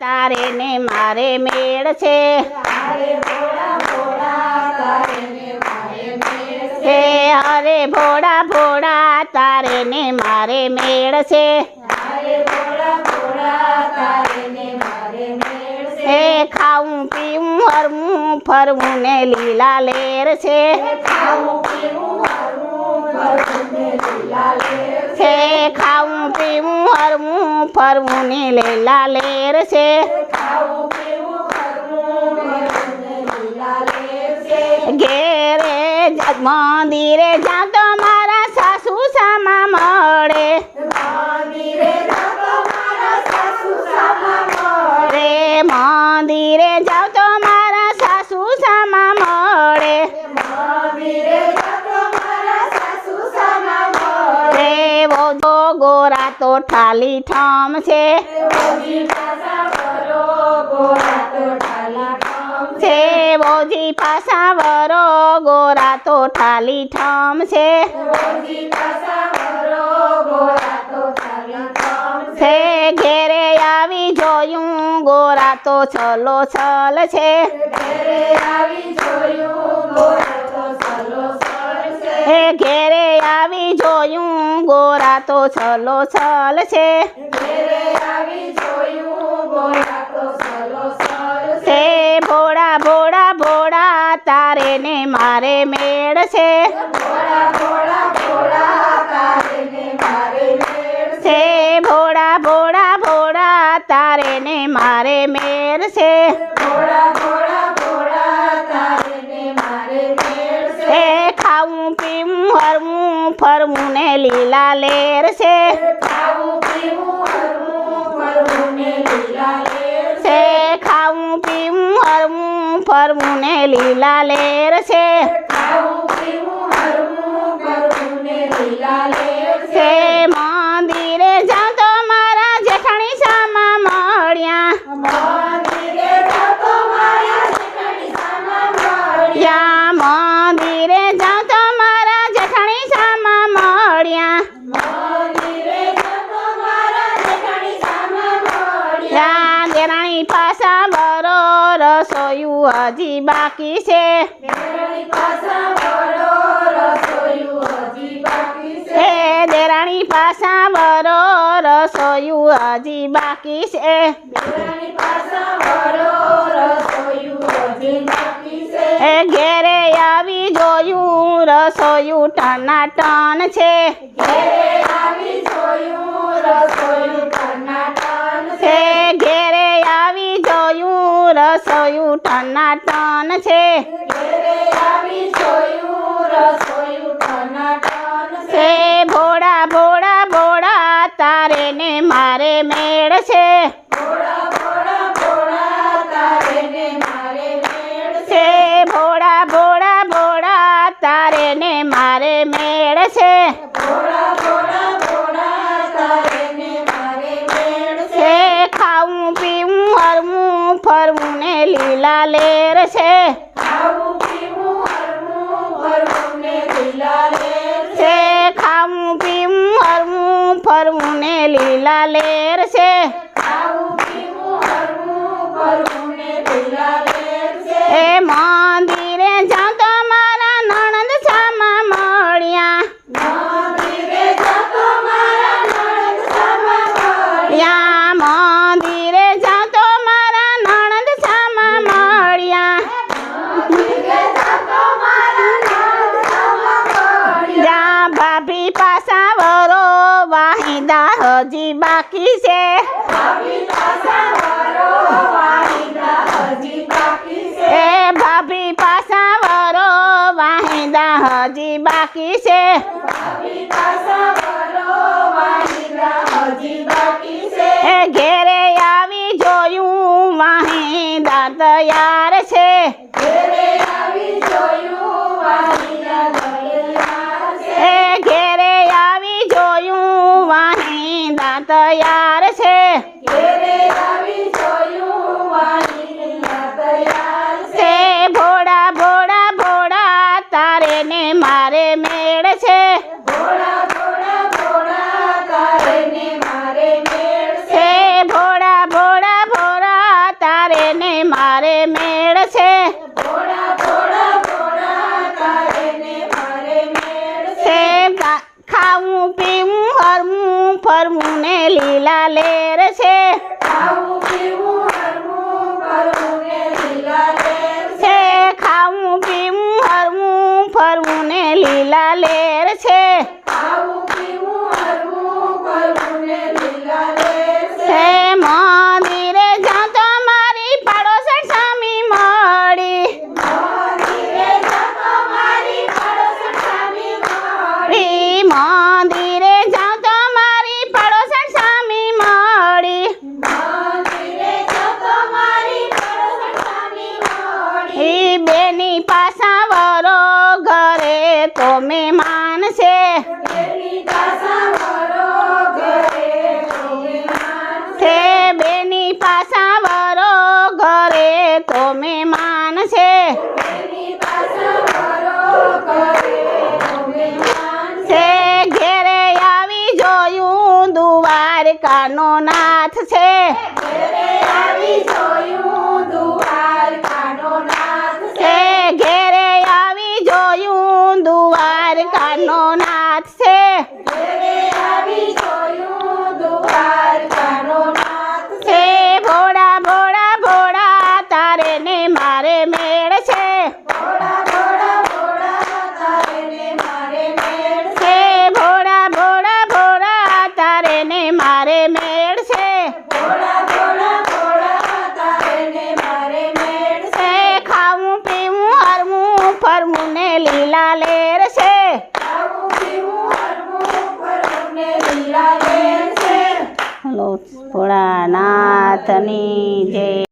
તારે ને મારે મેળ છે હે હરે ભોળા ભોળા તારે ને મારે મેળ છે હે ખાવું પીવું હરવું ફરવું ને લીલા લેર છે હે ખાવું પીવું હરવું ફરવું ને લીલા લેર છે ઘેરે મંદિરે જાઉં તો મારા સાસુ સામા મળે રે મંદિરે જાઉં તો મારા સાસુ સામા મળે રે વો ગોરા તો ઠાલી ઠમ છે બોજી પાસા વરો ગોરા તો ઠાલી ઠમ છે ઘેરે આવી જોયું ગોરા તો છલો છલ છે ઘેરે આવી જોયું ગોરા તો છલો છલ છે ભોળા ભોળા ભોળા તારે ને મારે મેળ છે ભોળા ભોળા ભોળા તારે ને મારે મેળ છે હે ખાવું પીવું હરવું ફરવું ને લીલા લેર છે ખાવું પીવું હરવું ફરવું ને લીલા લેર છે મંદિરે જાઉં તો મારા જેઠાણી સામા મળ્યા મંદિરે જાઉં તો મારા જેઠાણી સામા મળ્યા દેરાણી પાસા વરો રસોયું હજી બાકી છે દેરાણી પાસા વરો રસોયું હજી બાકી છે ઘેરે આવી જોયું રસોયું ટનાટન છે ઘેરે આવી જોયું રસોયું ટનાટન છે ભોળા ભોળા ભોળા તારે ને મારે મેળ છે ભોળા ભોળા ભોળા તારે ને મારે મેળ છે ખાવું પીવું હરવું ફરવું ને લીલા લેર છે ખાવું પીવું હરવું ફરવું ને લીલા લેર છે એ મંદિરે જાઉં તો મારા નણંદ સામા મળ્યા મંદિરે જાઉં તો મારા નણંદ સામા મળ્યા જ્યાં ભાભી પાસા વરો વાહિદા હજી બાકી છે ભાભી પાસા વરો વાહિદા હજી બાકી છે ઘેરે આવી જોયું વાહિદા તૈયાર છે ઘેરે આવી જોયું વાહિદા તૈયાર છે ભોળા ભોળા ભોળા તારે ને મારે મેળ છે ભોળા ભોળા ભોળા તારે ને મારે મેળ છે ભોળા ભોળા ભોળા દ્વારકાનો નાથ છે ઘેરે આવી જોયું દ્વારકાનો નાથ છે ઘેરે આવી જોયું દ્વારકાનો નાથ છે ઘેરે આવી જોયું દ્વારકાનો નાથ છે ભોળા ભોળા ભોળા તારે ને મારે મેળ છે ભોળા ભોળા ભોળા તારે ને મારે મેળ છે ભોળા ભોળા ભોળા તારે ને મારે મેળ છે ભોળા ભોળા ભોળા તારે ને મારે મેળ છે ખાવું પીવું હરવું ફરવું ને લીલા લેર છે ખાવું પીવું હરવું ફરવું ને લીલા લેર છે હલો ભોળાનાથની જય